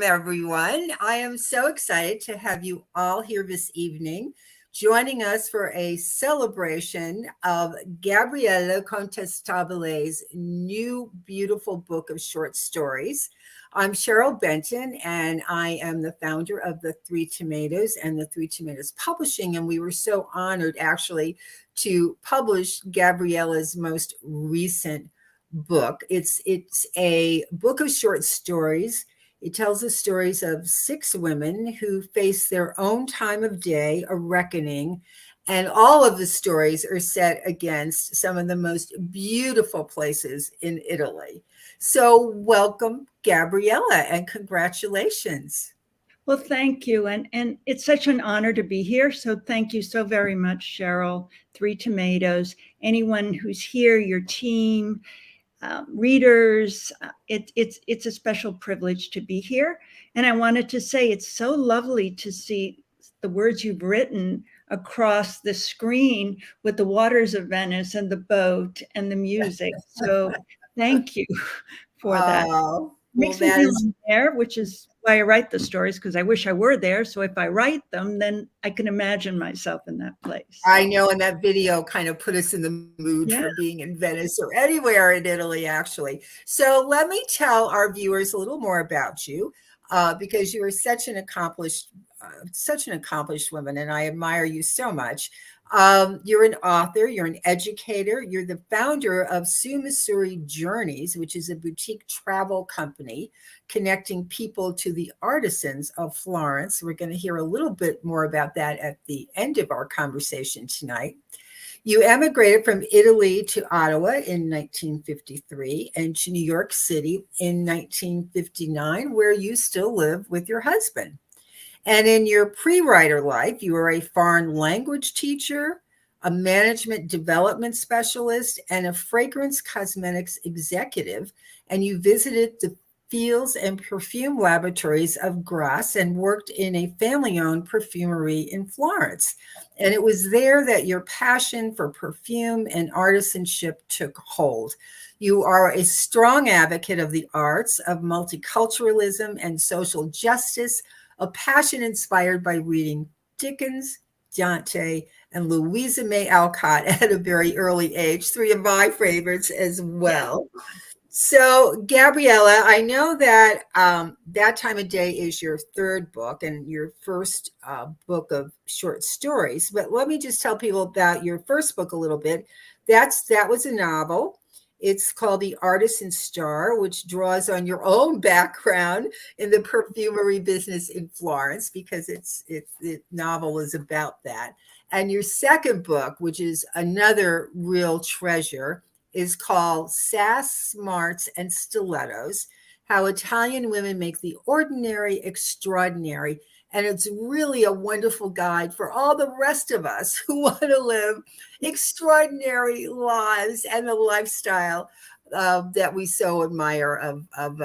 everyone. I am so excited to have you all here this evening, joining us for a celebration of Gabriella Contestabile's new beautiful book of short stories. I'm Cheryl Benton, and I am the founder of the Three Tomatoes and the Three Tomatoes Publishing. And we were so honored, actually, to publish Gabriella's most recent book. It's a book of short stories. It tells the stories of six women who face their own time of day, a reckoning, and all of the stories are set against some of the most beautiful places in Italy. So welcome, Gabriella, and congratulations. Well, thank you. And it's such an honor to be here. So thank you so very much, Cheryl, Three Tomatoes, anyone who's here, your team, readers. It's a special privilege to be here. And I wanted to say it's so lovely to see the words you've written across the screen with the waters of Venice and the boat and the music. So thank you for that. Oh, Makes me feel I'm there, which is why I write the stories, because I wish I were there. So if I write them, then I can imagine myself in that place. I know, and that video kind of put us in the mood for being in Venice or anywhere in Italy, actually. So let me tell our viewers a little more about you, because you are such an accomplished woman, and I admire you so much. You're an author, you're an educator, you're the founder of Su Missouri Journeys, which is a boutique travel company connecting people to the artisans of Florence. We're going to hear a little bit more about that at the end of our conversation tonight. You emigrated from Italy to Ottawa in 1953 and to New York City in 1959, where you still live with your husband. And in your pre-writer life, you were a foreign language teacher, a management development specialist, and a fragrance cosmetics executive. And you visited the fields and perfume laboratories of Grasse and worked in a family-owned perfumery in Florence. And it was there that your passion for perfume and artisanship took hold. You are a strong advocate of the arts, of multiculturalism and social justice, a passion inspired by reading Dickens, Dante, and Louisa May Alcott at a very early age, three of my favorites as well. So, Gabriella, I know that That Time of Day is your third book and your first book of short stories. But let me just tell people about your first book a little bit. That was a novel. It's called The Artisan Star, which draws on your own background in the perfumery business in Florence, because the novel is about that. And your second book, which is another real treasure, is called Sass, Smarts, and Stilettos: How Italian Women Make the Ordinary Extraordinary. And it's really a wonderful guide for all the rest of us who want to live extraordinary lives and the lifestyle that we so admire of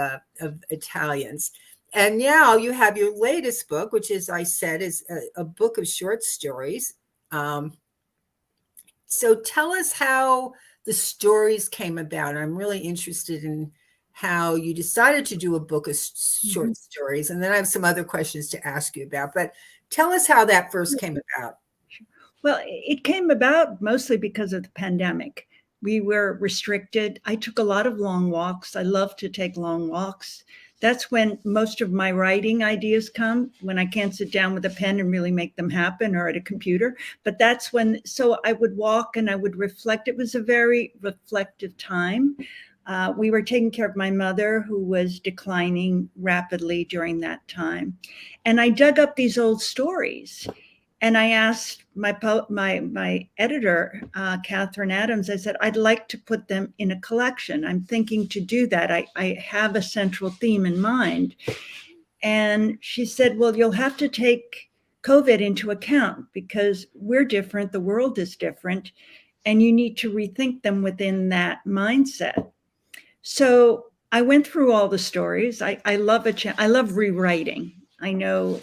Italians. And now you have your latest book, which, as I said, is a book of short stories. So tell us how the stories came about. I'm really interested in how you decided to do a book of short stories. And then I have some other questions to ask you about. But tell us how that first came about. Well, it came about mostly because of the pandemic. We were restricted. I took a lot of long walks. I love to take long walks. That's when most of my writing ideas come, when I can't sit down with a pen and really make them happen, or at a computer. But that's when, so I would walk and I would reflect. It was a very reflective time. We were taking care of my mother, who was declining rapidly during that time. And I dug up these old stories. And I asked my editor, Catherine Adams, I said, I'd like to put them in a collection. I'm thinking to do that. I have a central theme in mind. And she said, well, you'll have to take COVID into account, because we're different, the world is different, and you need to rethink them within that mindset. So I went through all the stories. I love rewriting. I know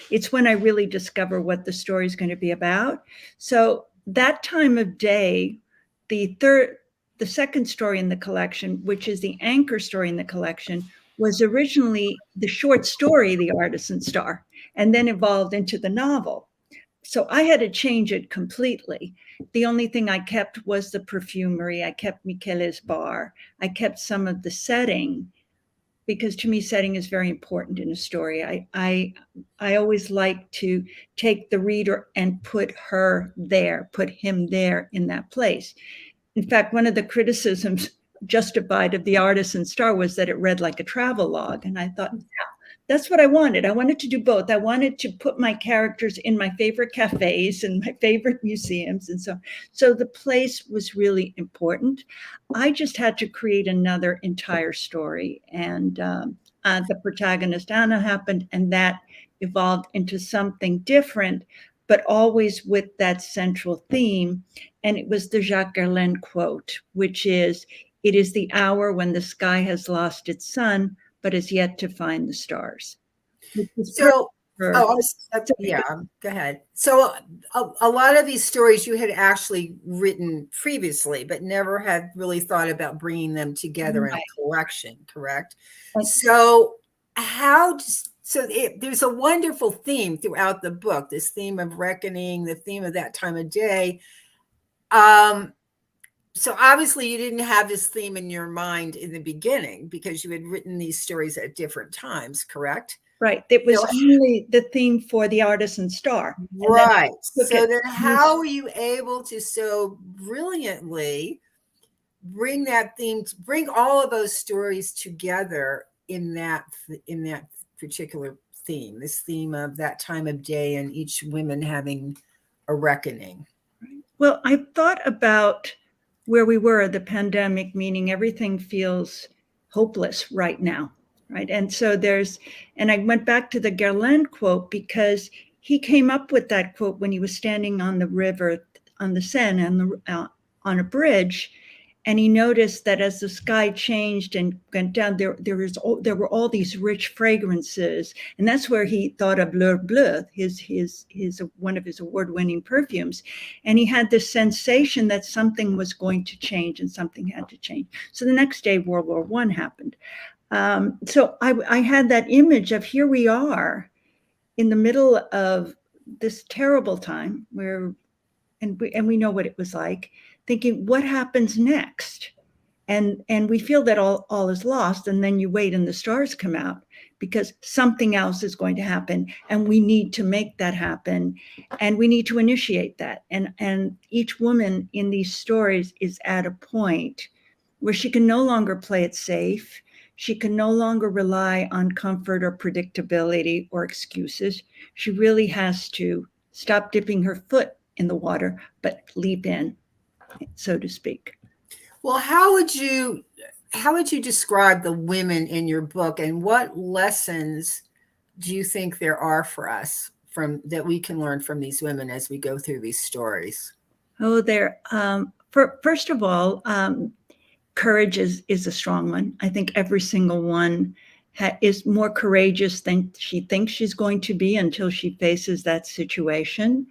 it's when I really discover what the story is going to be about. So That Time of Day, the second story in the collection, which is the anchor story in the collection, was originally the short story, The Artisan Star, and then evolved into the novel. So I had to change it completely. The only thing I kept was the perfumery. I kept Michele's bar. I kept some of the setting, because to me, setting is very important in a story. I always like to take the reader and put her there, put him there in that place. In fact, one of the criticisms justified of The Artisan Star was that it read like a travel log. And I thought, yeah, that's what I wanted. I wanted to do both. I wanted to put my characters in my favorite cafes and my favorite museums. And so the place was really important. I just had to create another entire story. And the protagonist, Anna, happened, and that evolved into something different, but always with that central theme. And it was the Jacques Gerlain quote, which is, "It is the hour when the sky has lost its sun, but is yet to find the stars." So, yeah, go ahead. So a lot of these stories you had actually written previously, but never had really thought about bringing them together in a collection, correct? So there's a wonderful theme throughout the book, this theme of reckoning, the theme of that time of day. So obviously you didn't have this theme in your mind in the beginning because you had written these stories at different times, correct? Right. It was only the theme for The Artisan Star. Right. So then how were you able to so brilliantly bring that theme, bring all of those stories together in that particular theme, this theme of that time of day and each woman having a reckoning? Well, I thought about where we were, the pandemic, meaning everything feels hopeless right now, right? And so and I went back to the Gerlain quote because he came up with that quote when he was standing on the river, on the Seine, on a bridge, and he noticed that as the sky changed and went down, there were all these rich fragrances, and that's where he thought of L'Heure Bleue, his one of his award-winning perfumes, and he had this sensation that something was going to change and something had to change. So the next day, World War I happened. So I had that image of here we are in the middle of this terrible time where, and we know what it was like, thinking, what happens next? And we feel that all is lost, and then you wait and the stars come out because something else is going to happen, and we need to make that happen, and we need to initiate that. And each woman in these stories is at a point where she can no longer play it safe. She can no longer rely on comfort or predictability or excuses. She really has to stop dipping her foot in the water, but leap in, so to speak. Well, how would you describe the women in your book, and what lessons do you think there are for us that we can learn from these women as we go through these stories? Oh, first of all, courage is a strong one. I think every single one is more courageous than she thinks she's going to be until she faces that situation.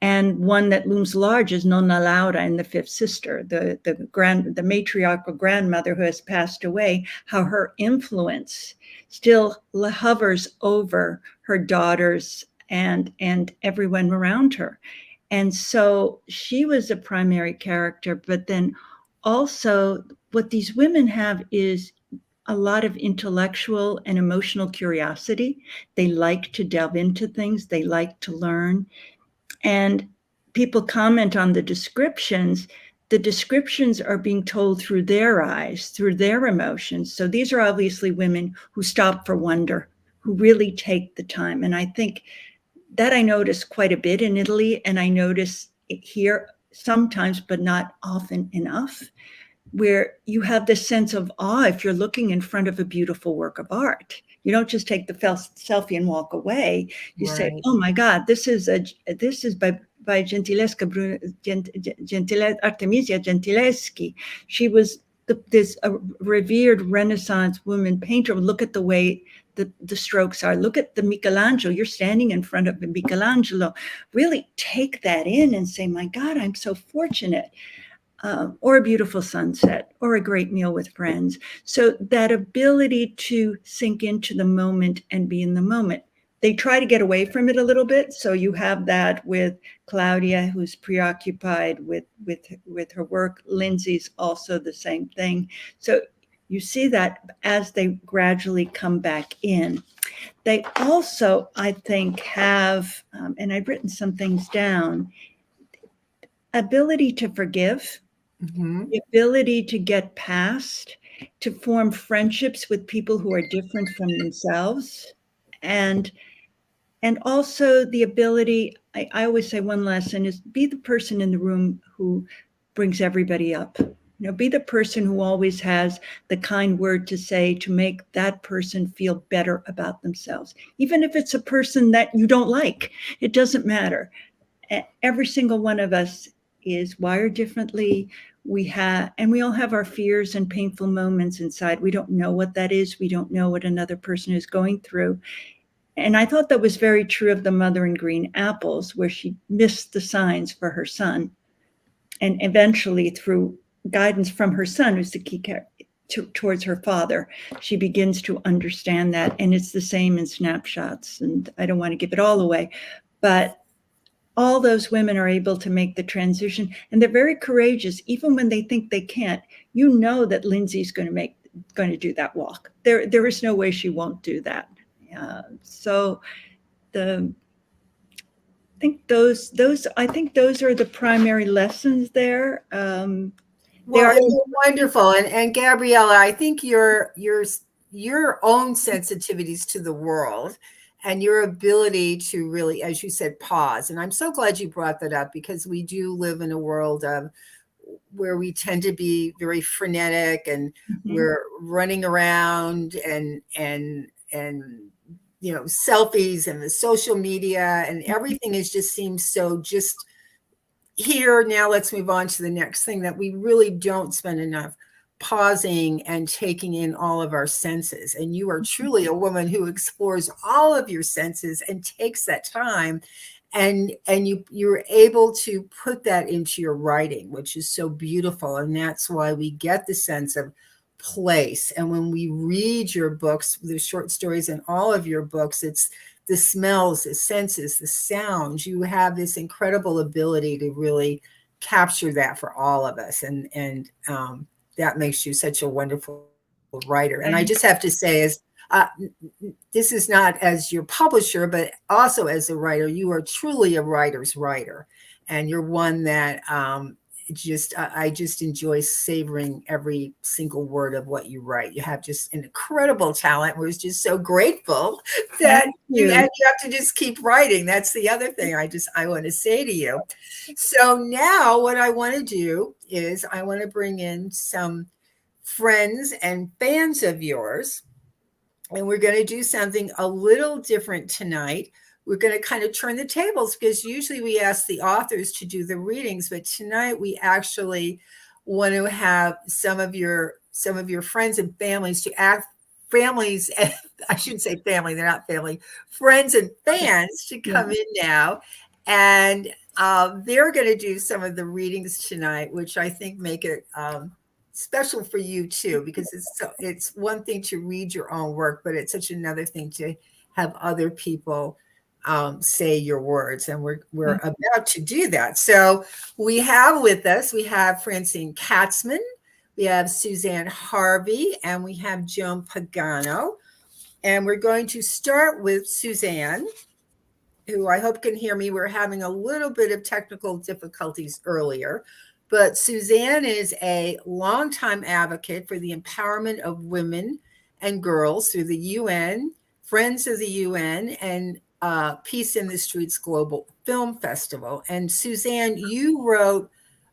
And one that looms large is Nonna Laura in The Fifth Sister, the matriarchal grandmother who has passed away, how her influence still hovers over her daughters and everyone around her. And so she was a primary character, but then also what these women have is a lot of intellectual and emotional curiosity. They like to delve into things. They like to learn. And people comment on the descriptions. The descriptions are being told through their eyes, through their emotions. So these are obviously women who stop for wonder, who really take the time. And I think that I notice quite a bit in Italy, and I notice it here sometimes, but not often enough, where you have this sense of awe if you're looking in front of a beautiful work of art. You don't just take the selfie and walk away. You say, "Oh my God, this is by Artemisia Gentileschi." She was this revered Renaissance woman painter. Look at the way the strokes are. Look at the Michelangelo. You're standing in front of a Michelangelo. Really take that in and say, "My God, I'm so fortunate." or a beautiful sunset, or a great meal with friends. So that ability to sink into the moment and be in the moment. They try to get away from it a little bit. So you have that with Claudia, who's preoccupied with her work. Lindsay's also the same thing. So you see that as they gradually come back in. They also, I think, have, and I've written some things down, ability to forgive, the ability to get past, to form friendships with people who are different from themselves, and also the ability, I always say one lesson is be the person in the room who brings everybody up. Be the person who always has the kind word to say to make that person feel better about themselves. Even if it's a person that you don't like, it doesn't matter. Every single one of us is wired differently. We all have our fears and painful moments inside. We don't know what that is. We don't know what another person is going through. And I thought that was very true of the mother in green apples, where she missed the signs for her son. And eventually, through guidance from her son, who's the key character, towards her father, she begins to understand that. And it's the same in Snapshots. And I don't want to give it all away, but all those women are able to make the transition, and they're very courageous, even when they think they can't. You know that Lindsay's going to do that walk. There is no way she won't do that. So I think those are the primary lessons there. Well, you're wonderful, and Gabriella, I think your own sensitivities to the world and your ability to really, as you said, pause. And I'm so glad you brought that up, because we do live in a world of where we tend to be very frenetic, and we're running around and selfies and the social media, and everything just seems so just here. Now let's move on to the next thing, that we really don't spend enough pausing and taking in all of our senses. And you are truly a woman who explores all of your senses and takes that time, and you're able to put that into your writing, which is so beautiful. And that's why we get the sense of place. And when we read your books, the short stories in all of your books, it's the smells, the senses, the sounds. You have this incredible ability to really capture that for all of us. And that makes you such a wonderful writer. And I just have to say, this is not as your publisher, but also as a writer, you are truly a writer's writer. And you're one that I just enjoy savoring every single word of what you write. You have just an incredible talent. We're just so grateful that you have to just keep writing. That's the other thing I want to say to you. So now what I want to do is I want to bring in some friends and fans of yours, and we're going to do something a little different tonight. We're going to kind of turn the tables, because usually we ask the authors to do the readings, but tonight we actually want to have some of your friends and families to act families. I shouldn't say family; they're not family. Friends and fans to come in now, and they're going to do some of the readings tonight, which I think make it special for you too, because it's one thing to read your own work, but it's such another thing to have other people say your words, and we're about to do that. So we have Francine Katzman, we have Suzanne Harvey, and we have Joan Pagano. And we're going to start with Suzanne, who I hope can hear me. We're having a little bit of technical difficulties earlier, but Suzanne is a longtime advocate for the empowerment of women and girls through the UN, Friends of the UN, and Peace in the Streets Global Film Festival. And Suzanne, you wrote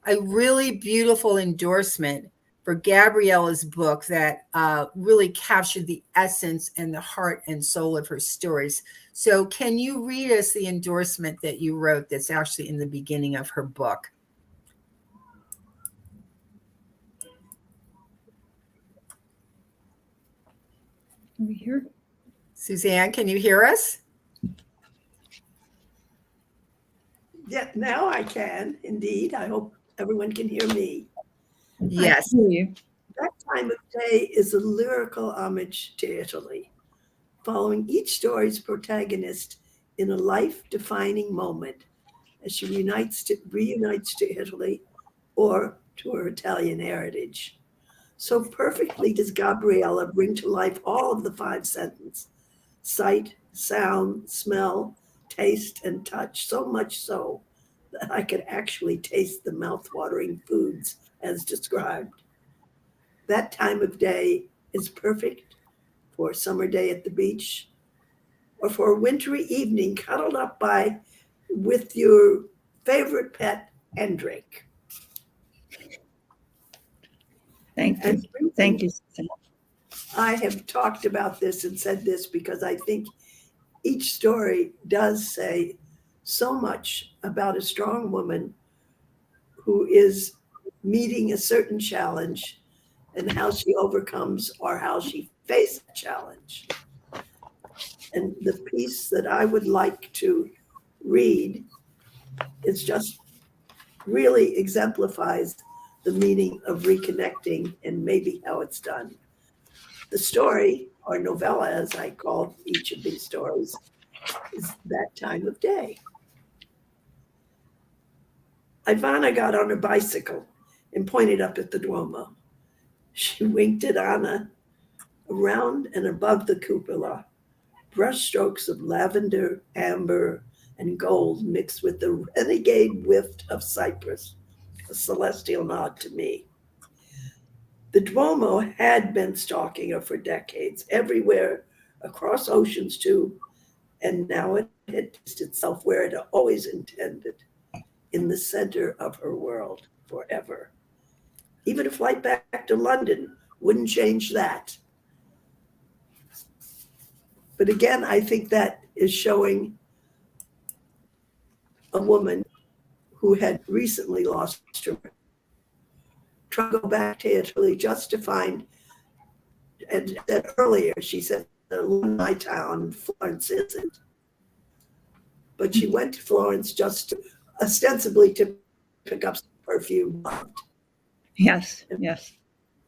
a really beautiful endorsement for Gabriella's book that really captured the essence and the heart and soul of her stories. So can you read us the endorsement that you wrote that's actually in the beginning of her book? Can we hear? Suzanne, can you hear us? Yeah, now I can, indeed. I hope everyone can hear me. Yes. hear you. That time of day is a lyrical homage to Italy, following each story's protagonist in a life-defining moment as she reunites to Italy or to her Italian heritage. So perfectly does Gabriella bring to life all of the five senses: sight, sound, smell, taste, and touch, so much so that I could actually taste the mouth-watering foods as described. That time of day is perfect for a summer day at the beach or for a wintry evening cuddled up by with your favorite pet and drink. Thank you. And Thank you, Susan. I have talked about this and said this because I think each story does say so much about a strong woman who is meeting a certain challenge and how she overcomes or how she faces a challenge. And the piece that I would like to read is just really exemplifies the meaning of reconnecting and maybe how it's done. The story, or novella as I call each of these stories, is That Time of Day. Ivana got on her bicycle and pointed up at the Duomo. She winked at Anna. Around and above the cupola, brushstrokes of lavender, amber, and gold mixed with the renegade whiff of cypress, a celestial nod to me. The Duomo had been stalking her for decades, everywhere, across oceans too, and now it had placed itself where it had always intended, in the center of her world forever. Even a flight back to London wouldn't change that. But again, I think that is showing a woman who had recently lost her, trying to go back to Italy just to find, and said earlier, she said, my town, Florence isn't. But she went to Florence just to, ostensibly to pick up some perfume. Yes, yes.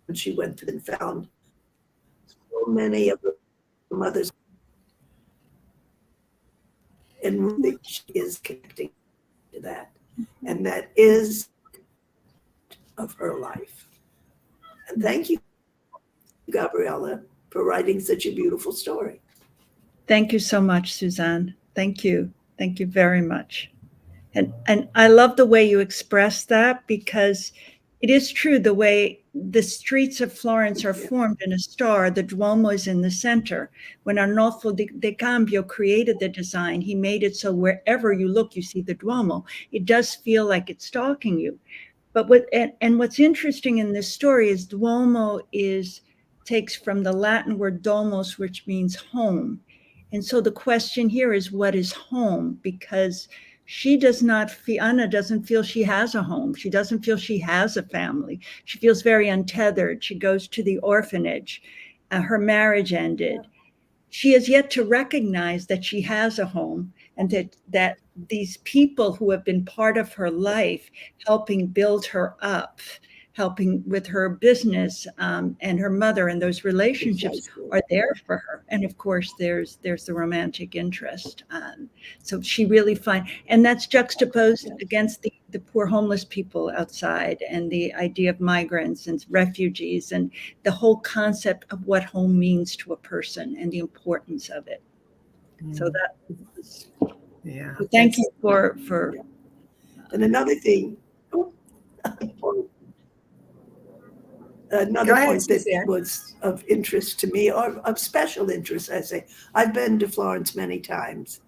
And she went and found so many of the mothers, and really she is connecting to that. And that is of her life. And thank you, Gabriella, for writing such a beautiful story. Thank you so much, Suzanne. Thank you. Thank you very much. And I love the way you express that, because it is true, the way the streets of Florence are formed in a star. The Duomo is in the center. When Arnolfo de Cambio created the design, he made it so wherever you look, you see the Duomo. It does feel like it's stalking you. But what's interesting in this story is Duomo takes from the Latin word domus, which means home. And so the question here is, what is home? Because Anna doesn't feel she has a home. She doesn't feel she has a family. She feels very untethered. She goes to the orphanage. Her marriage ended. She has yet to recognize that she has a home, and that these people who have been part of her life, helping build her up, helping with her business, and her mother, and those relationships are there for her. And of course, there's the romantic interest. So she really and that's juxtaposed against the poor homeless people outside, and the idea of migrants and refugees, and the whole concept of what home means to a person and the importance of it. So that was, yeah. Thank you for. And another thing, another point that was of interest to me, or of special interest, I say, I've been to Florence many times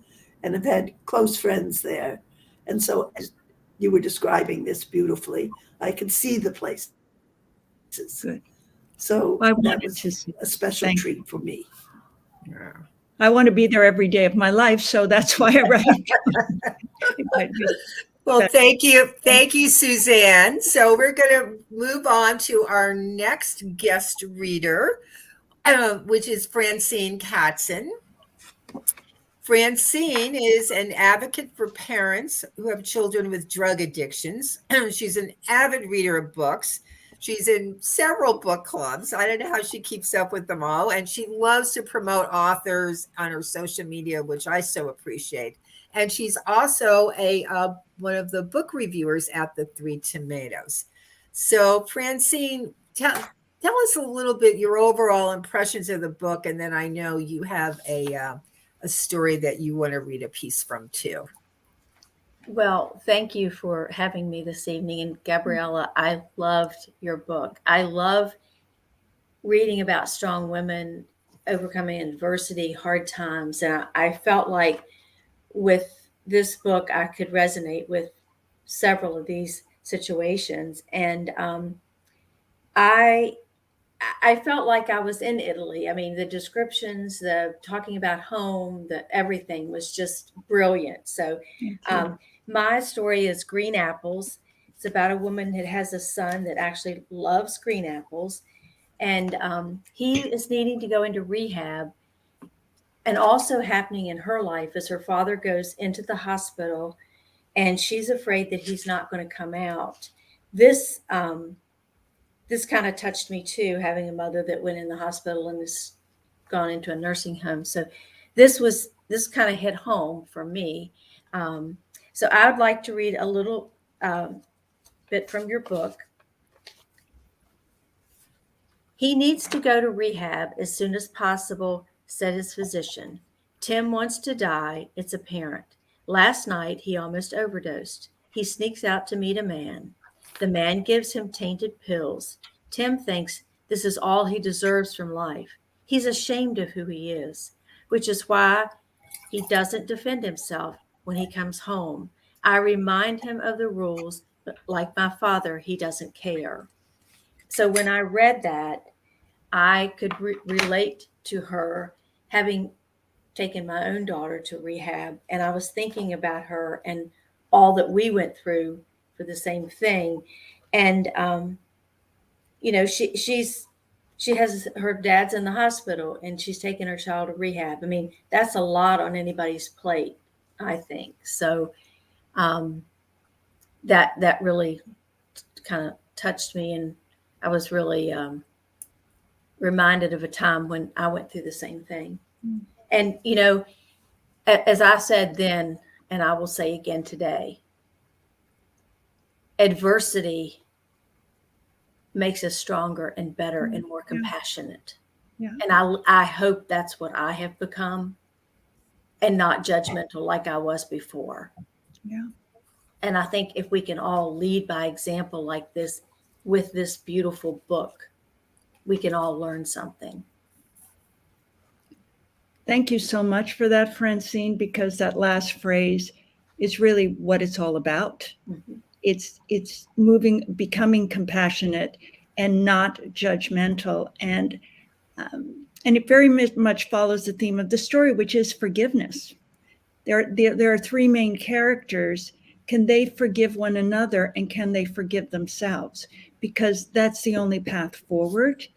and have had close friends there. And so as you were describing this beautifully, I could see the places. Good. So that was a special treat for me. Yeah. I want to be there every day of my life, so that's why I write. Well, thank you. Thank you, Suzanne. So we're going to move on to our next guest reader, which is Francine Katzen. Francine is an advocate for parents who have children with drug addictions. She's an avid reader of books, She's in several book clubs. I don't know how she keeps up with them all. And she loves to promote authors on her social media, which I so appreciate. And she's also a one of the book reviewers at the Three Tomatoes. So, Francine, tell us a little bit your overall impressions of the book, and then I know you have a story that you want to read a piece from too. Well, thank you for having me this evening. And Gabriella, I loved your book. I love reading about strong women overcoming adversity, hard times. And I felt like with this book, I could resonate with several of these situations. And I felt like I was in Italy. I mean, the descriptions, the talking about home, the everything was just brilliant. So, my story is Green Apples. It's about a woman that has a son that actually loves green apples, and he is needing to go into rehab. And also happening in her life is her father goes into the hospital, and she's afraid that he's not going to come out. This this kind of touched me too, having a mother that went in the hospital and has gone into a nursing home. So this kind of hit home for me. So I would like to read a little bit from your book. He needs to go to rehab as soon as possible, said his physician. Tim wants to die, it's apparent. Last night he almost overdosed. He sneaks out to meet a man. The man gives him tainted pills. Tim thinks this is all he deserves from life. He's ashamed of who he is, which is why he doesn't defend himself when he comes home. I remind him of the rules, but like my father, he doesn't care. So when I read that, I could relate to her having taken my own daughter to rehab. And I was thinking about her and all that we went through for the same thing. And, she has her dad's in the hospital and she's taking her child to rehab. I mean, that's a lot on anybody's plate, I think. So that really kind of touched me. And I was really reminded of a time when I went through the same thing. Mm. And, as I said then, and I will say again today, adversity makes us stronger and better and more compassionate. Yeah. And I hope that's what I have become, and not judgmental like I was before. Yeah. And I think if we can all lead by example like this with this beautiful book, we can all learn something. Thank you so much for that, Francine, because that last phrase is really what it's all about. Mm-hmm. It's becoming compassionate and not judgmental. And it very much follows the theme of the story, which is forgiveness. There are three main characters. Can they forgive one another, and can they forgive themselves? Because that's the only path forward.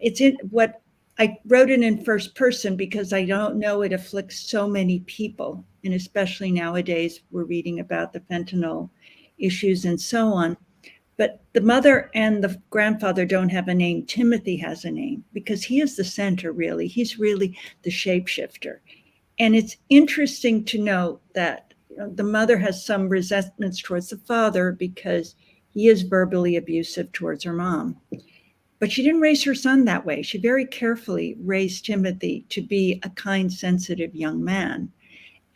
It's in what I wrote it in first person because I don't know it afflicts so many people. And especially nowadays, we're reading about the fentanyl issues and so on. But the mother and the grandfather don't have a name. Timothy has a name because he is the center, really. He's really the shapeshifter. And it's interesting to note that the mother has some resentments towards the father because he is verbally abusive towards her mom. But she didn't raise her son that way. She very carefully raised Timothy to be a kind, sensitive young man.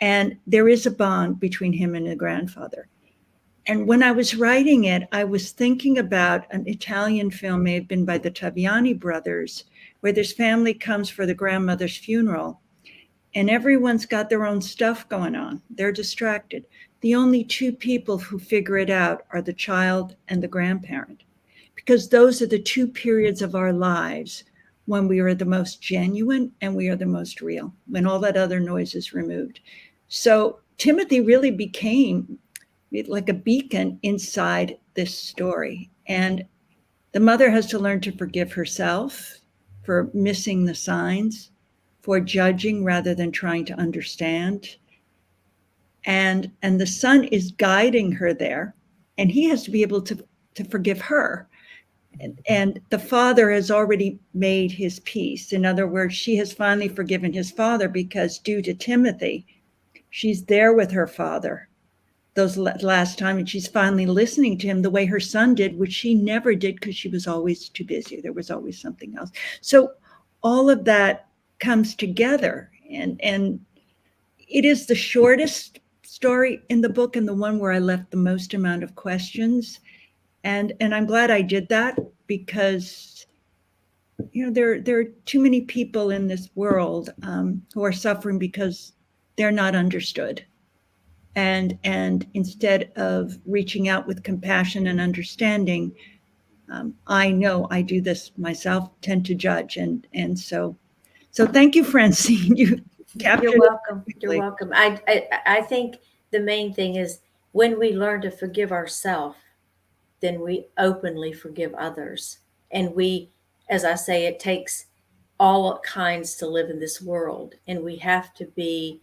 And there is a bond between him and the grandfather. And when I was writing it, I was thinking about an Italian film, may have been by the Taviani brothers, where this family comes for the grandmother's funeral. And everyone's got their own stuff going on. They're distracted. The only two people who figure it out are the child and the grandparent, because those are the two periods of our lives when we are the most genuine and we are the most real, when all that other noise is removed. So Timothy really became like a beacon inside this story. And the mother has to learn to forgive herself for missing the signs, for judging rather than trying to understand. And the son is guiding her there, and he has to be able to forgive her And the father has already made his peace. In other words, she has finally forgiven his father because, due to Timothy, she's there with her father those last time, and she's finally listening to him the way her son did, which she never did because she was always too busy. There was always something else. So all of that comes together, and it is the shortest story in the book and the one where I left the most amount of questions. And I'm glad I did that, because there are too many people in this world who are suffering because they're not understood. And instead of reaching out with compassion and understanding, I know I do this myself, tend to judge. And so thank you, Francine. You captured You're welcome. it You're perfectly. welcome. I think the main thing is when we learn to forgive ourselves, then we openly forgive others. And we, as I say, it takes all kinds to live in this world, and we have to be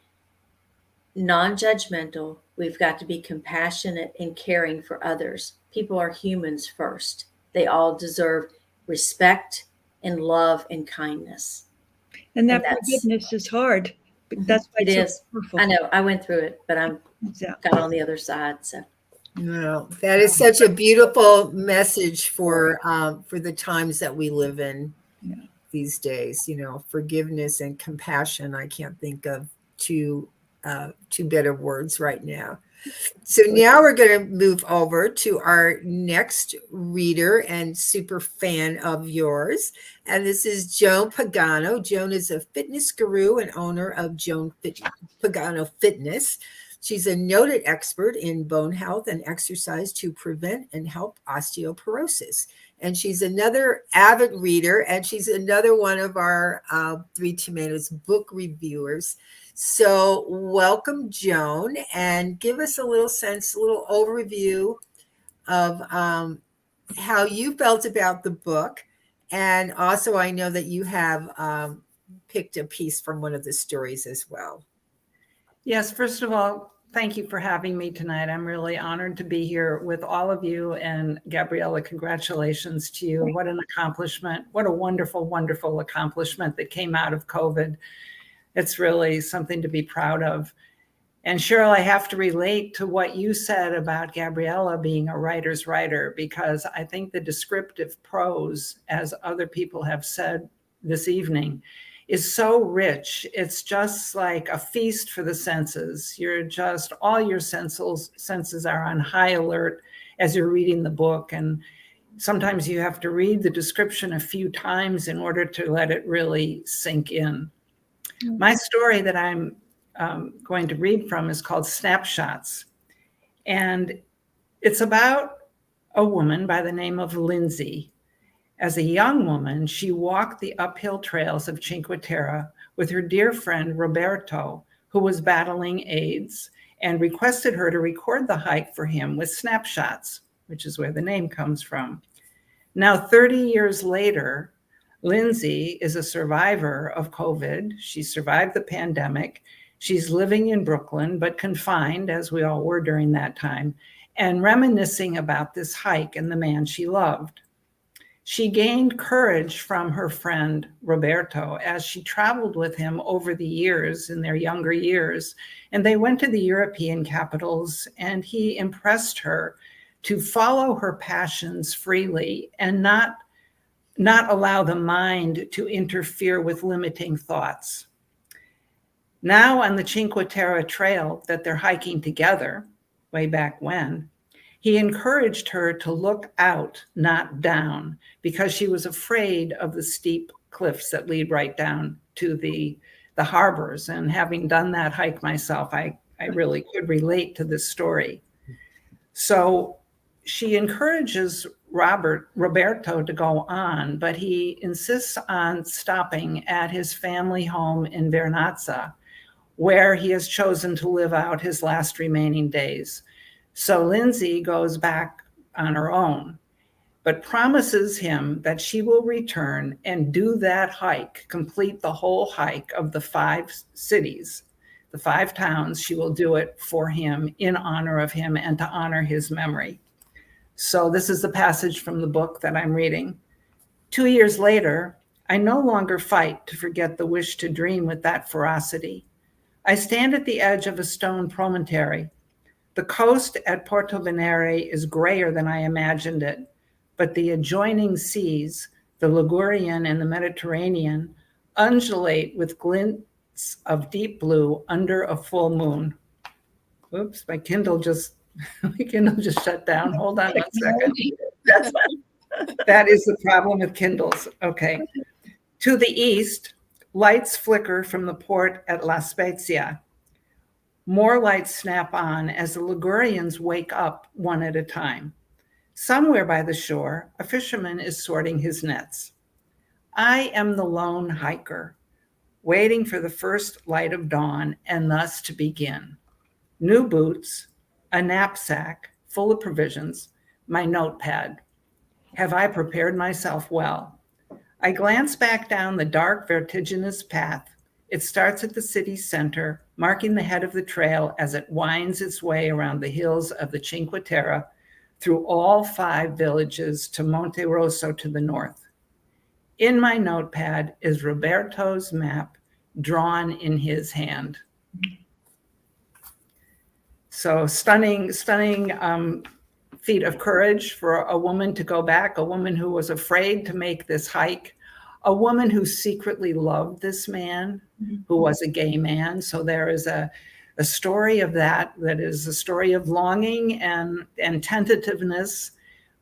non-judgmental. We've got to be compassionate and caring for others. People are humans first. They all deserve respect and love and kindness. And that that's- forgiveness is hard. But that's why It it's is. so powerful. I know. I went through it, but I'm Yeah. got on the other side. So No, that is such a beautiful message for the times that we live in these days. Forgiveness and compassion. I can't think of two better words right now. So now we're going to move over to our next reader and super fan of yours. And this is Joan Pagano. Joan is a fitness guru and owner of Joan Pagano Fitness. She's a noted expert in bone health and exercise to prevent and help osteoporosis. And she's another avid reader, and she's another one of our Three Tomatoes book reviewers. So welcome, Joan, and give us a little overview of how you felt about the book. And also, I know that you have picked a piece from one of the stories as well. Yes, first of all, thank you for having me tonight. I'm really honored to be here with all of you. And Gabriella, congratulations to you. What an accomplishment. What a wonderful, wonderful accomplishment that came out of COVID. It's really something to be proud of. And Cheryl, I have to relate to what you said about Gabriella being a writer's writer, because I think the descriptive prose, as other people have said this evening, is so rich. It's just like a feast for the senses. All your senses are on high alert as you're reading the book. And sometimes you have to read the description a few times in order to let it really sink in. My story that I'm going to read from is called Snapshots. And it's about a woman by the name of Lindsay. As a young woman, she walked the uphill trails of Cinque Terre with her dear friend Roberto, who was battling AIDS, and requested her to record the hike for him with snapshots, which is where the name comes from. Now, 30 years later, Lindsay is a survivor of COVID. She survived the pandemic. She's living in Brooklyn, but confined, as we all were during that time, and reminiscing about this hike and the man she loved. She gained courage from her friend Roberto as she traveled with him over the years, in their younger years, and they went to the European capitals, and he impressed her to follow her passions freely and not allow the mind to interfere with limiting thoughts. Now on the Cinque Terre trail that they're hiking together, way back when, he encouraged her to look out, not down, because she was afraid of the steep cliffs that lead right down to the harbors. And having done that hike myself, I really could relate to this story. So she encourages Roberto to go on, but he insists on stopping at his family home in Vernazza, where he has chosen to live out his last remaining days. So Lindsay goes back on her own, but promises him that she will return and do that hike, complete the whole hike of the 5 cities, the 5 towns. She will do it for him, in honor of him, and to honor his memory. So this is the passage from the book that I'm reading. 2 years later, I no longer fight to forget the wish to dream with that ferocity. I stand at the edge of a stone promontory. The coast at Porto Venere is grayer than I imagined it, but the adjoining seas, the Ligurian and the Mediterranean, undulate with glints of deep blue under a full moon. Oops, my Kindle just shut down. Hold on 1 second. That is the problem with Kindles. Okay. To the east, lights flicker from the port at La Spezia. More lights snap on as the Ligurians wake up one at a time. Somewhere by the shore, a fisherman is sorting his nets. I am the lone hiker, waiting for the first light of dawn and thus to begin. New boots, a knapsack full of provisions, my notepad. Have I prepared myself well? I glance back down the dark, vertiginous path. It starts at the city center, marking the head of the trail as it winds its way around the hills of the Cinque Terre, through all 5 villages to Monte Rosso to the north. In my notepad is Roberto's map drawn in his hand. So stunning feat of courage for a woman to go back, a woman who was afraid to make this hike, a woman who secretly loved this man, who was a gay man. So there is a story of that is a story of longing and tentativeness,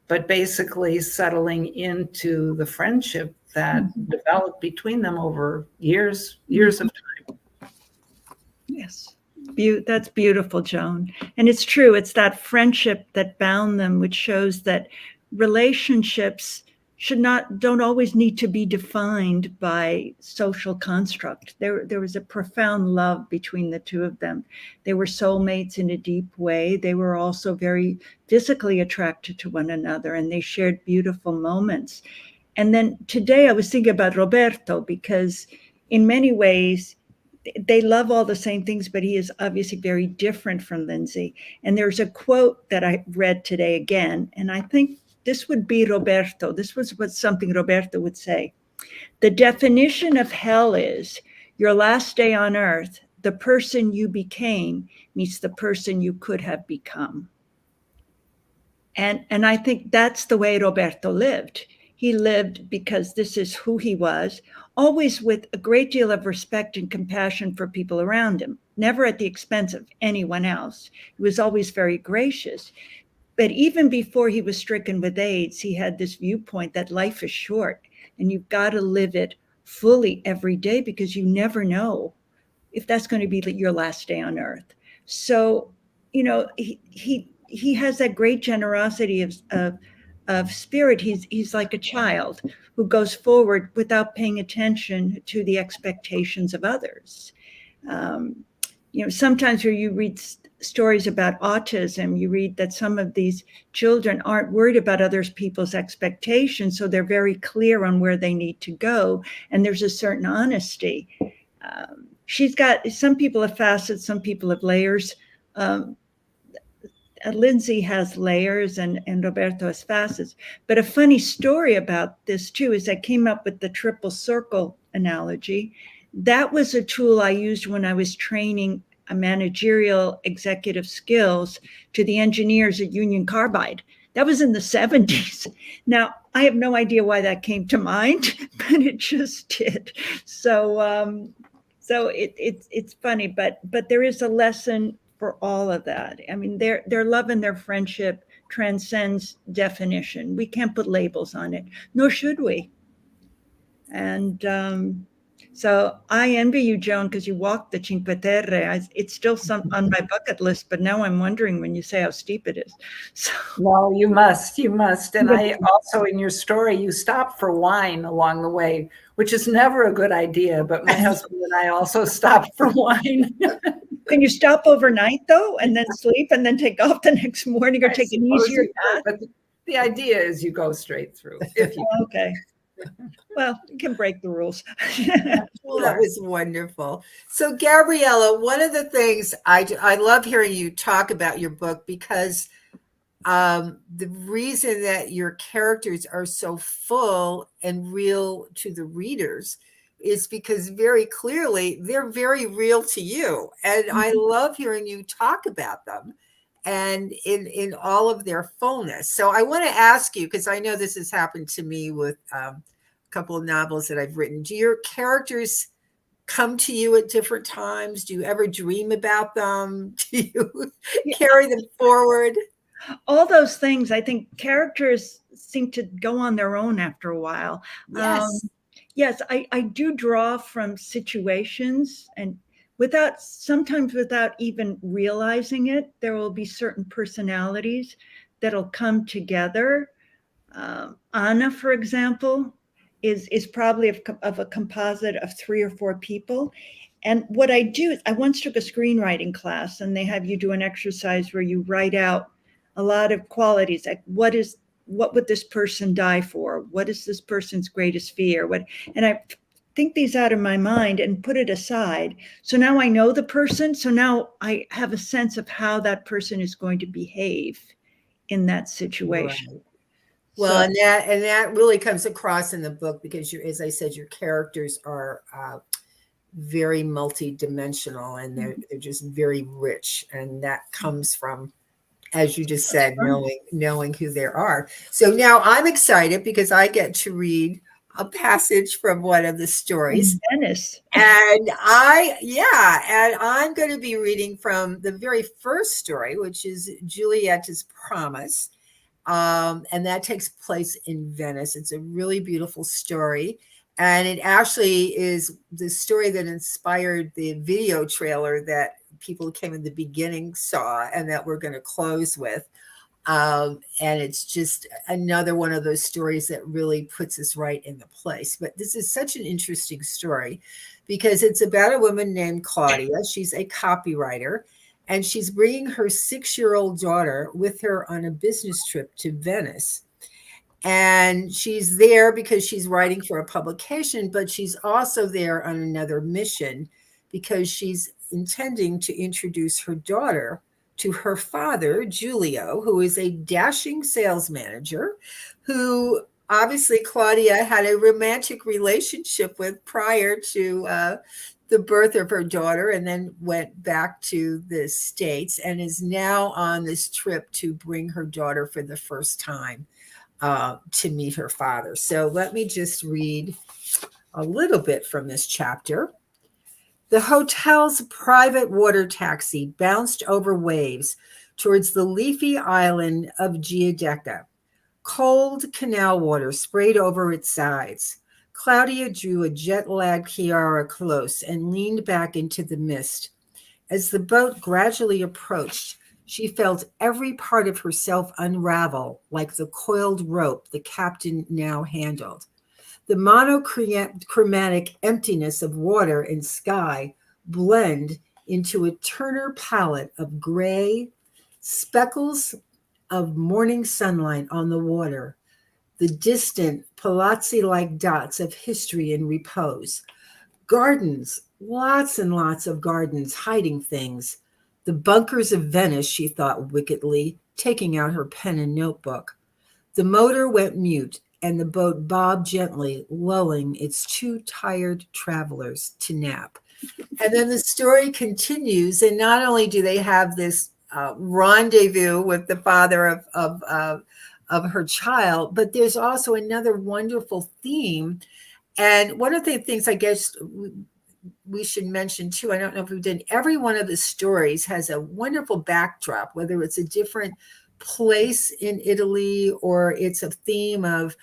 but basically settling into the friendship that developed between them over years of time. Yes. That's beautiful, Joan. And it's true. It's that friendship that bound them, which shows that relationships don't always need to be defined by social construct. There was a profound love between the two of them. They were soulmates in a deep way. They were also very physically attracted to one another, and they shared beautiful moments. And then today I was thinking about Roberto, because in many ways, they love all the same things, but he is obviously very different from Lindsay. And there's a quote that I read today again, and I think this would be Roberto. This was something Roberto would say. The definition of hell is your last day on earth, the person you became meets the person you could have become. And I think that's the way Roberto lived. He lived because this is who he was, always with a great deal of respect and compassion for people around him, never at the expense of anyone else. He was always very gracious. But even before he was stricken with AIDS, he had this viewpoint that life is short and you've got to live it fully every day, because you never know if that's going to be your last day on earth. So, he has that great generosity of spirit. He's like a child who goes forward without paying attention to the expectations of others. Sometimes when you read stories about autism, you read that some of these children aren't worried about other people's expectations, so they're very clear on where they need to go, and there's a certain honesty. She's got, some people have facets, some people have layers. Lindsay has layers and Roberto has facets. But a funny story about this too is I came up with the triple circle analogy. That was a tool I used when I was training a managerial executive skills to the engineers at Union Carbide. That was in the 70s. Now, I have no idea why that came to mind, but it just did. So it's funny, but there is a lesson for all of that. I mean, their love and their friendship transcends definition. We can't put labels on it, nor should we. And so I envy you, Joan, because you walked the Cinque Terre. It's still on my bucket list, but now I'm wondering when you say how steep it is. So. No, you must. And I also, in your story, you stopped for wine along the way, which is never a good idea. But my husband and I also stopped for wine. Can you stop overnight though, and then sleep, and then take off the next morning, or take an easier path? But the idea is you go straight through. If you Okay. Well, you can break the rules. Well, that was wonderful. So, Gabriella, one of the things I love hearing you talk about your book, because the reason that your characters are so full and real to the readers is because very clearly they're very real to you. And I love hearing you talk about them and in all of their fullness. So I want to ask you, because I know this has happened to me with a couple of novels that I've written. Do your characters come to you at different times? Do you ever dream about them? Do you carry them forward? All those things. I think characters seem to go on their own after a while. Yes. Yes, I do draw from situations, and sometimes without even realizing it, there will be certain personalities that'll come together. Anna, for example, is probably of a composite of 3 or 4 people. And what I do is I once took a screenwriting class, and they have you do an exercise where you write out a lot of qualities, like what would this person die for? What is this person's greatest fear? And I think these out of my mind and put it aside. So now I know the person. So now I have a sense of how that person is going to behave in that situation. Right. Well, and that really comes across in the book because as I said, your characters are very multi-dimensional, and they're just very rich, and that comes from, as you just said, knowing who they are. So now I'm excited because I get to read a passage from one of the stories. In Venice. And I'm going to be reading from the very first story, which is Giulietta's Promise. And that takes place in Venice. It's a really beautiful story. And it actually is the story that inspired the video trailer that people who came in the beginning saw and that we're going to close with. And it's just another one of those stories that really puts us right in the place. But this is such an interesting story because it's about a woman named Claudia. She's a copywriter, and she's bringing her 6-year-old daughter with her on a business trip to Venice. And she's there because she's writing for a publication, but she's also there on another mission because she's intending to introduce her daughter to her father, Giulio, who is a dashing sales manager who obviously Claudia had a romantic relationship with prior to the birth of her daughter, and then went back to the States and is now on this trip to bring her daughter for the first time to meet her father. So let me just read a little bit from this chapter. The hotel's private water taxi bounced over waves towards the leafy island of Giudecca. Cold canal water sprayed over its sides. Claudia drew a jet-lagged Chiara close and leaned back into the mist. As the boat gradually approached, she felt every part of herself unravel like the coiled rope the captain now handled. The monochromatic emptiness of water and sky blend into a Turner palette of gray, speckles of morning sunlight on the water, the distant palazzi-like dots of history in repose, gardens, lots and lots of gardens hiding things, the bunkers of Venice, she thought wickedly, taking out her pen and notebook. The motor went mute, and the boat bobbed gently, lulling its 2 tired travelers to nap. And then the story continues, and not only do they have this rendezvous with the father of her child, but there's also another wonderful theme. And one of the things I guess we should mention too, I don't know if we've done, every one of the stories has a wonderful backdrop, whether it's a different place in Italy or it's a theme of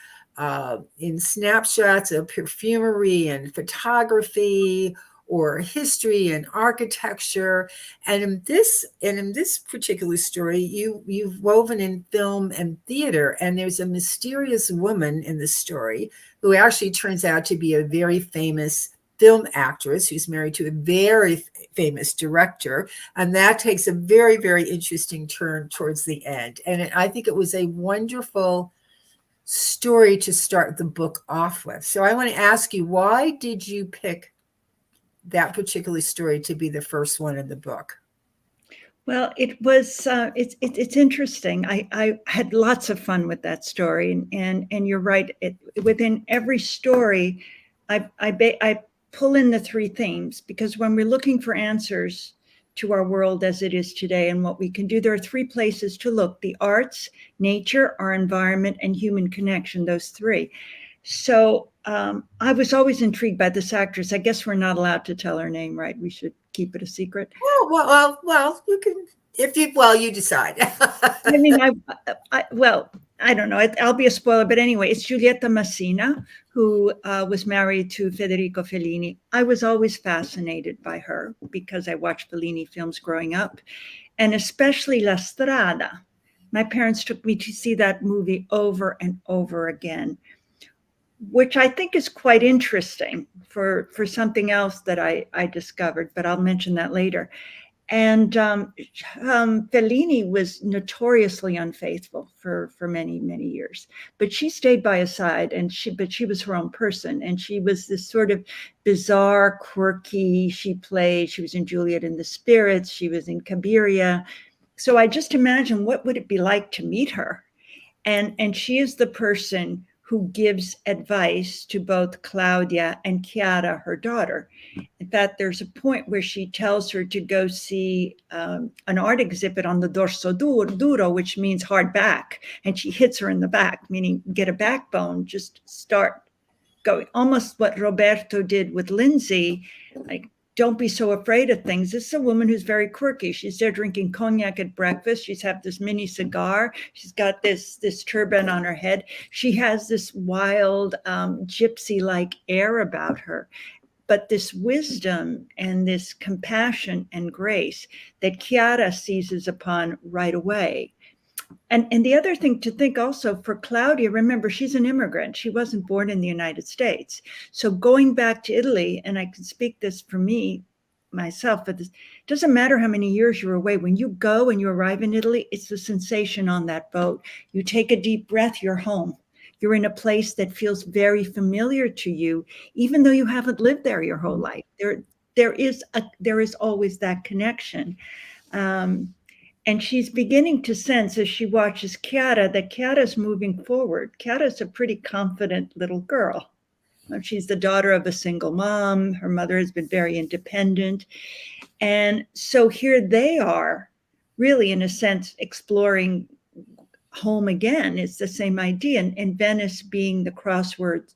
in snapshots of perfumery and photography or history and architecture. And in this particular story, you've woven in film and theater, and there's a mysterious woman in the story who actually turns out to be a very famous film actress who's married to a very famous director. And that takes a very, very interesting turn towards the end. And I think it was a wonderful story to start the book off with. So I want to ask you, why did you pick that particular story to be the first one in the book? Well, it was it's interesting. I had lots of fun with that story, and you're right. Within every story, I pull in the three themes, because when we're looking for answers to our world as it is today and what we can do, there are three places to look: the arts, nature, our environment, and human connection. Those three. So I was always intrigued by this actress. I guess we're not allowed to tell her name, right? We should keep it a secret. Oh, well, you can, if you, well, you decide. I mean, well, I don't know. I'll be a spoiler, but anyway, it's Giulietta Massina, who was married to Federico Fellini. I was always fascinated by her because I watched Fellini films growing up, and especially La Strada. My parents took me to see that movie over and over again, which I think is quite interesting for something else that I discovered, but I'll mention that later. And Fellini was notoriously unfaithful for many, many years, but she stayed by his side, but she was her own person, and she was this sort of bizarre, quirky. She was in Juliet and the Spirits. She was in Cabiria. So I just imagine, what would it be like to meet her? And she is the person who gives advice to both Claudia and Chiara, her daughter. In fact, there's a point where she tells her to go see an art exhibit on the dorso duro, which means hard back. And she hits her in the back, meaning get a backbone, just start going. Almost what Roberto did with Lindsay, like, don't be so afraid of things. This is a woman who's very quirky. She's there drinking cognac at breakfast. She's had this mini cigar. She's got this turban on her head. She has this wild gypsy-like air about her. But this wisdom and this compassion and grace that Chiara seizes upon right away. And the other thing to think also for Claudia, remember, she's an immigrant. She wasn't born in the United States. So going back to Italy, and I can speak this for myself, but it doesn't matter how many years you're away. When you go and you arrive in Italy, it's the sensation on that boat. You take a deep breath, you're home. You're in a place that feels very familiar to you, even though you haven't lived there your whole life. There is always that connection. And she's beginning to sense, as she watches Chiara, that Chiara's moving forward. Chiara's a pretty confident little girl. She's the daughter of a single mom. Her mother has been very independent. And so here they are, really, in a sense, exploring home again. It's the same idea. And Venice being the crossroads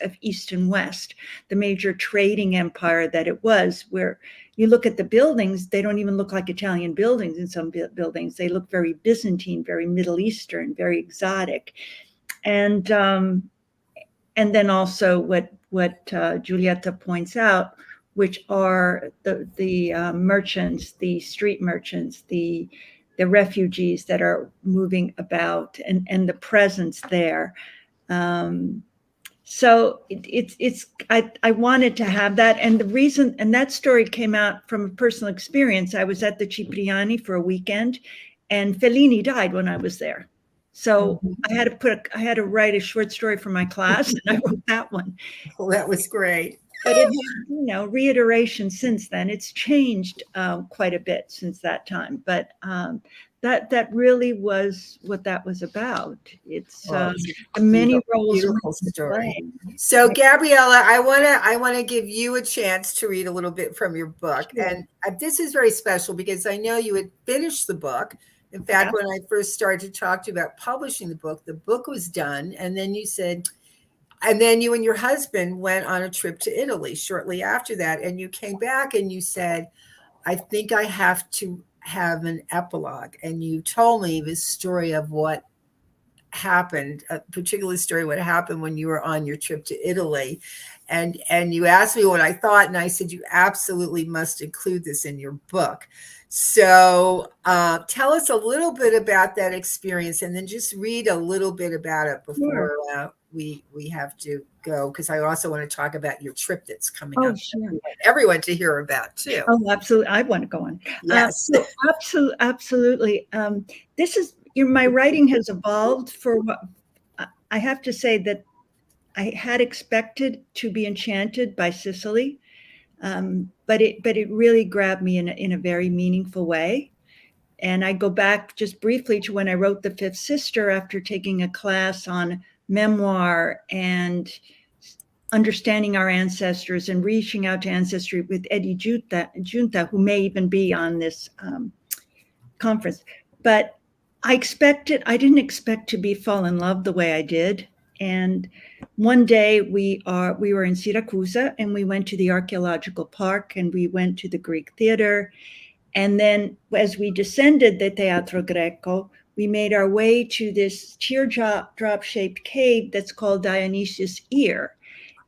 of East and West, the major trading empire that it was, where you look at the buildings, they don't even look like Italian buildings in some buildings. They look very Byzantine, very Middle Eastern, very exotic. And then also what Giulietta points out, which are the merchants, the street merchants, the refugees that are moving about, and the presence there. So I wanted to have that. And the reason, and that story came out from a personal experience. I was at the Cipriani for a weekend, and Fellini died when I was there. So I had to write a short story for my class, and I wrote that one. Well, that was great. But it had, reiteration since then. It's changed quite a bit since that time. But that really was what that was about. It's the many roles. Beautiful story. So, Gabriella, I want to give you a chance to read a little bit from your book, Sure. and this is very special because I know you had finished the book. In fact, when I first started to talk to you about publishing the book was done, and then you said. And then you and your husband went on a trip to Italy shortly after that. And you came back and you said, I think I have to have an epilogue. And you told me this story of what happened, a particular story, what happened when you were on your trip to Italy. And you asked me what I thought. And I said, you absolutely must include this in your book. So tell us a little bit about that experience, and then just read a little bit about it before we have to go, because I also want to talk about your trip that's coming up. Sure. Everyone to hear about too. Oh, absolutely. I want to go on. Yes. Absolutely. This is, my writing has evolved for what I have to say that I had expected to be enchanted by Sicily. But it really grabbed me in a very meaningful way. And I go back just briefly to when I wrote The Fifth Sister after taking a class on memoir and understanding our ancestors and reaching out to ancestry with Eddie Junta, who may even be on this conference. But I didn't expect to fall in love the way I did. And one day we were in Syracuse and we went to the archaeological park and we went to the Greek theater. And then as we descended the Teatro Greco, we made our way to this teardrop shaped cave that's called Dionysius' Ear.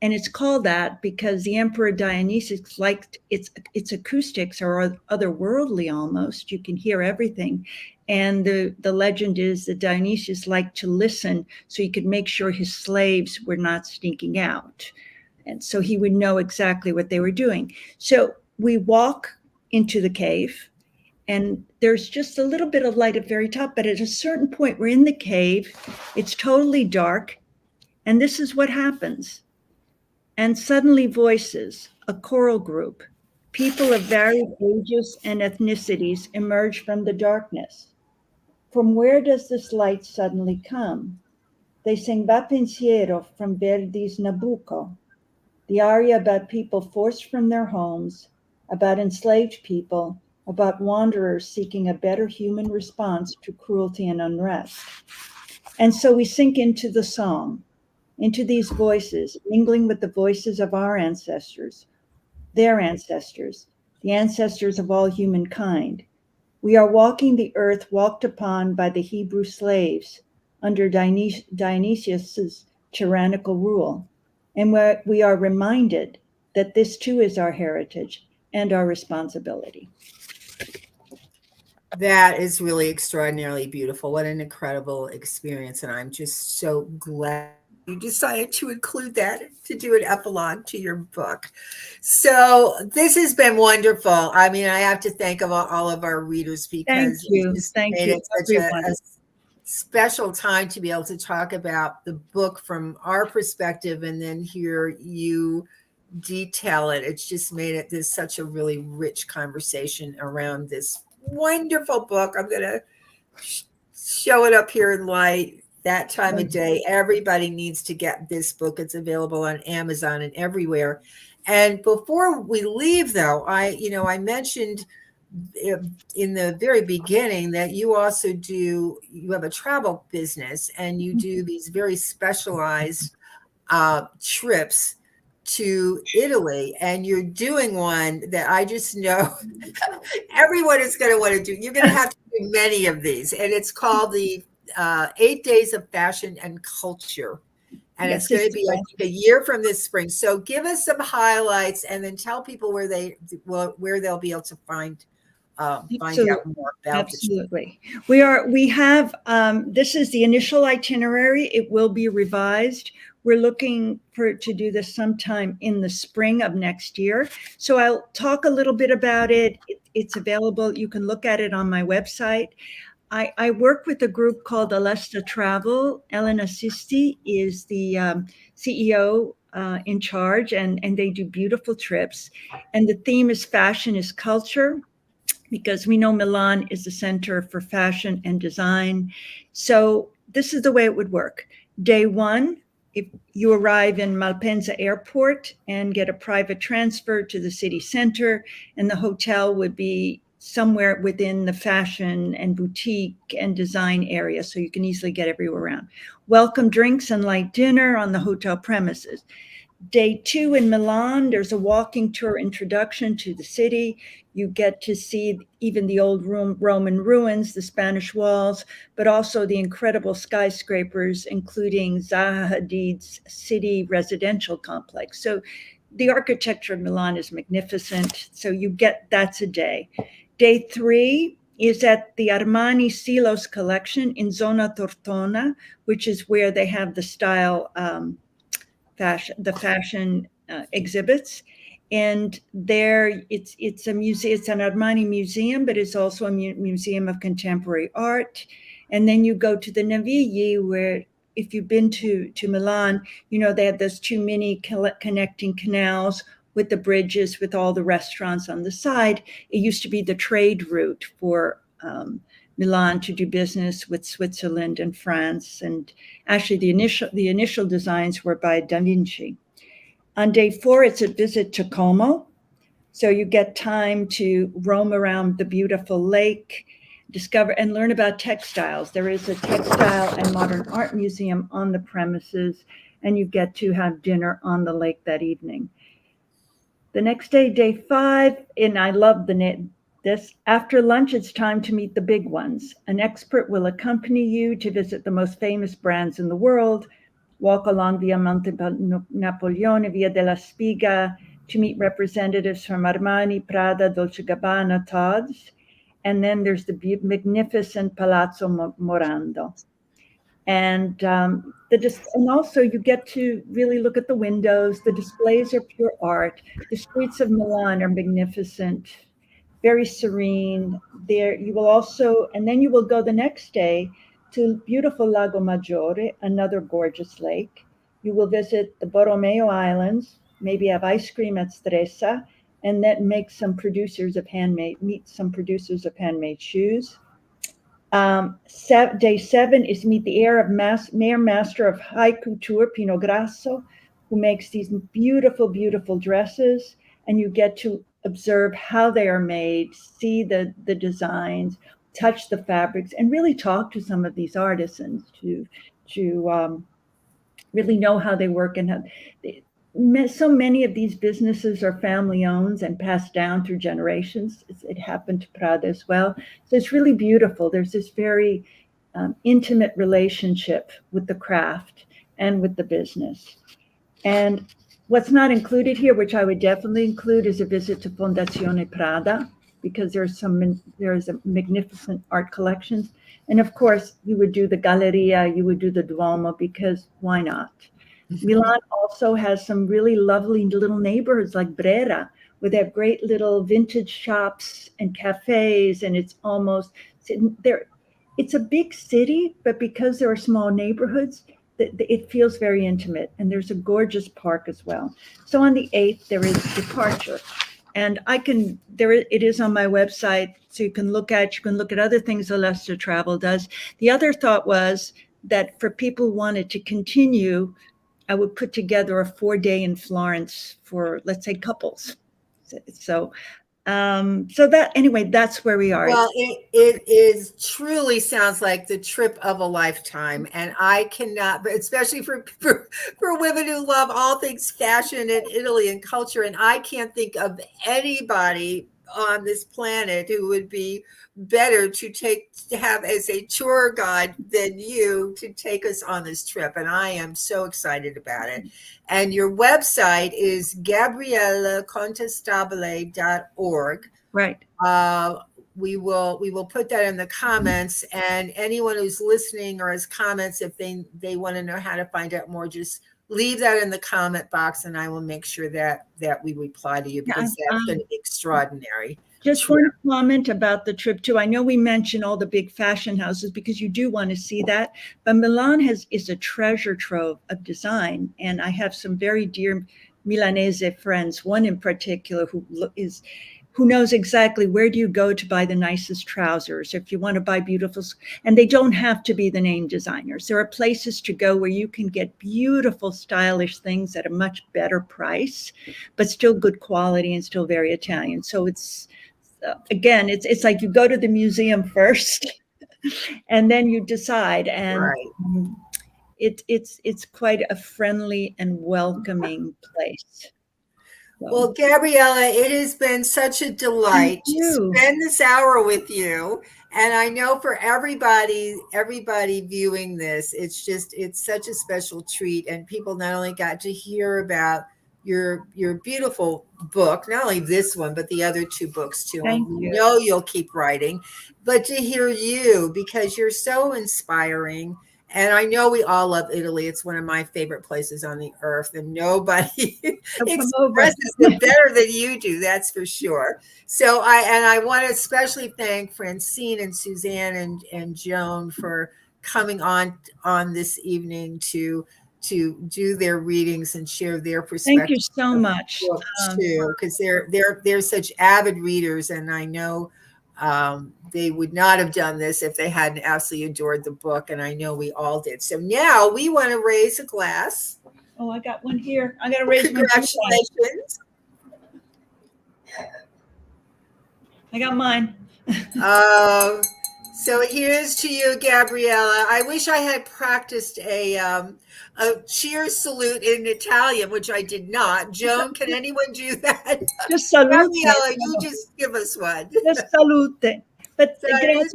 And it's called that because the Emperor Dionysius liked its acoustics are otherworldly almost. You can hear everything. And the legend is that Dionysius liked to listen so he could make sure his slaves were not sneaking out. And so he would know exactly what they were doing. So we walk into the cave and there's just a little bit of light at the very top. But at a certain point, we're in the cave. It's totally dark. And this is what happens. And suddenly voices, a choral group, people of varied ages and ethnicities emerge from the darkness. From where does this light suddenly come? They sing Va Pensiero from Verdi's Nabucco, the aria about people forced from their homes, about enslaved people, about wanderers seeking a better human response to cruelty and unrest. And so we sink into the song, into these voices, mingling with the voices of our ancestors, their ancestors, the ancestors of all humankind. We are walking the earth walked upon by the Hebrew slaves under Dionysius' tyrannical rule. And we are reminded that this too is our heritage and our responsibility. That is really extraordinarily beautiful. What an incredible experience. And I'm just so glad you decided to include that, to do an epilogue to your book. So this has been wonderful. I mean, I have to thank all of our readers because Thank you. It such a special time to be able to talk about the book from our perspective and then hear you detail it. It's just made it this such a really rich conversation around this wonderful book. I'm going to show it up here in light. That time of day, everybody needs to get this book. It's available on Amazon and everywhere. And before we leave, though, I mentioned in the very beginning that you have a travel business and you do these very specialized trips to Italy, and you're doing one that I just know everyone is going to want to do. You're going to have to do many of these, and it's called the 8 Days of Fashion and Culture. And it's going to be, I think, a year from this spring. So give us some highlights and then tell people where they'll be able to find out more about Absolutely. We have, this is the initial itinerary. It will be revised. We're looking to do this sometime in the spring of next year. So I'll talk a little bit about it. It's available. You can look at it on my website. I work with a group called Alesta Travel. Elena Sisti is the CEO in charge, and they do beautiful trips. And the theme is fashion is culture, because we know Milan is the center for fashion and design. So this is the way it would work. Day one, if you arrive in Malpensa Airport and get a private transfer to the city center, and the hotel would be somewhere within the fashion and boutique and design area, so you can easily get everywhere around. Welcome drinks and light dinner on the hotel premises. Day two in Milan, there's a walking tour introduction to the city. You get to see even the old Roman ruins, the Spanish walls, but also the incredible skyscrapers, including Zaha Hadid's city residential complex. So the architecture of Milan is magnificent. So that's a day. Day three is at the Armani Silos collection in Zona Tortona, which is where they have the style fashion exhibits. And there it's a museum, it's an Armani museum, but it's also a museum of contemporary art. And then you go to the Navigli, where if you've been to Milan, they have those two mini connecting canals with the bridges, with all the restaurants on the side. It used to be the trade route for Milan to do business with Switzerland and France. And actually the initial designs were by Da Vinci. On day 4, it's a visit to Como. So you get time to roam around the beautiful lake, discover and learn about textiles. There is a textile and modern art museum on the premises, and you get to have dinner on the lake that evening. The next day, day 5, and I love this. After lunch, it's time to meet the big ones. An expert will accompany you to visit the most famous brands in the world, walk along Via Monte Napoleone, Via della Spiga, to meet representatives from Armani, Prada, Dolce Gabbana, Tod's. And then there's the magnificent Palazzo Morando. And also you get to really look at the windows. The displays are pure art. The streets of Milan are magnificent, very serene. There you will also, and then you will go the next day to beautiful Lago Maggiore, another gorgeous lake. You will visit the Borromeo Islands, maybe have ice cream at Stresa, and then meet some producers of handmade shoes. Day 7 is meet the heir of Mayor Master of High Couture, Pino Grasso, who makes these beautiful, beautiful dresses, and you get to observe how they are made, see the designs, touch the fabrics, and really talk to some of these artisans to really know how they work and how so many of these businesses are family owned and passed down through generations. It happened to Prada as well. So it's really beautiful. There's this very intimate relationship with the craft and with the business. And what's not included here, which I would definitely include, is a visit to Fondazione Prada, because there's a magnificent art collections. And of course, you would do the Galleria, you would do the Duomo, because why not? Milan also has some really lovely little neighborhoods like Brera, where they have great little vintage shops and cafes, and it's a big city, but because there are small neighborhoods, it feels very intimate, and there's a gorgeous park as well. So on the 8th, there is departure. And it is on my website, so you can look at other things Alessia Travel does. The other thought was that for people who wanted to continue, I would put together a 4-day in Florence for, let's say, couples. So that's where we are. Well, it truly sounds like the trip of a lifetime, and I cannot, but especially for women who love all things fashion and Italy and culture, and I can't think of anybody on this planet who would be better to have as a tour guide than you to take us on this trip. And I am so excited about it. And your website is GabriellaContestabile.org. Right. We will put that in the comments, and anyone who's listening or has comments, if they want to know how to find out more, just leave that in the comment box, and I will make sure that we reply to you, because that's going to be extraordinary. Just one comment about the trip too. I know we mentioned all the big fashion houses because you do want to see that, but Milan is a treasure trove of design, and I have some very dear Milanese friends. One in particular who knows exactly where do you go to buy the nicest trousers, if you want to buy beautiful, and they don't have to be the name designers. There are places to go where you can get beautiful, stylish things at a much better price, but still good quality and still very Italian. So it's like you go to the museum first, and then you decide. And right. It's quite a friendly and welcoming place. Well, Gabriella, it has been such a delight to spend this hour with you. And I know for everybody viewing this, it's such a special treat. And people not only got to hear about your beautiful book, not only this one, but the other 2 books too. Thank and you. Know you'll keep writing, but to hear you, because you're so inspiring. And I know we all love Italy. It's one of my favorite places on the earth, and nobody expresses it better than you do. That's for sure. So I want to especially thank Francine and Suzanne and Joan for coming on this evening to to do their readings and share their perspective. Thank you so much. Too, because they're such avid readers, and I know they would not have done this if they hadn't absolutely adored the book, and I know we all did. So now we want to raise a glass. Oh, I got one here. I got to raise my glass. Congratulations. I got mine. So here's to you, Gabriella. I wish I had practiced a cheers salute in Italian, which I did not. Joan, can anyone do that? Just salute. Gabriella, you just give us one. Just salute. But Salute.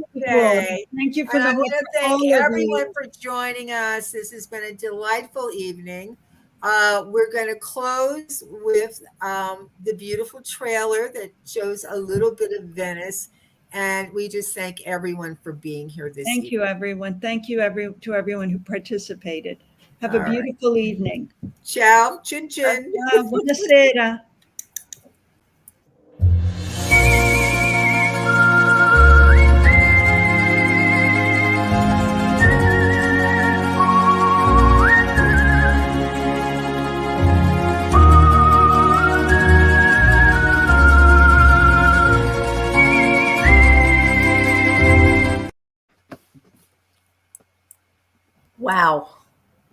thank you for And the I'm going to thank all of everyone you. for joining us. This has been a delightful evening. We're going to close with the beautiful trailer that shows a little bit of Venice. And we just thank everyone for being here this evening. Thank you, everyone. Thank you to everyone who participated. Have a All right. beautiful evening. Ciao. Chin chin. Buonasera. Wow.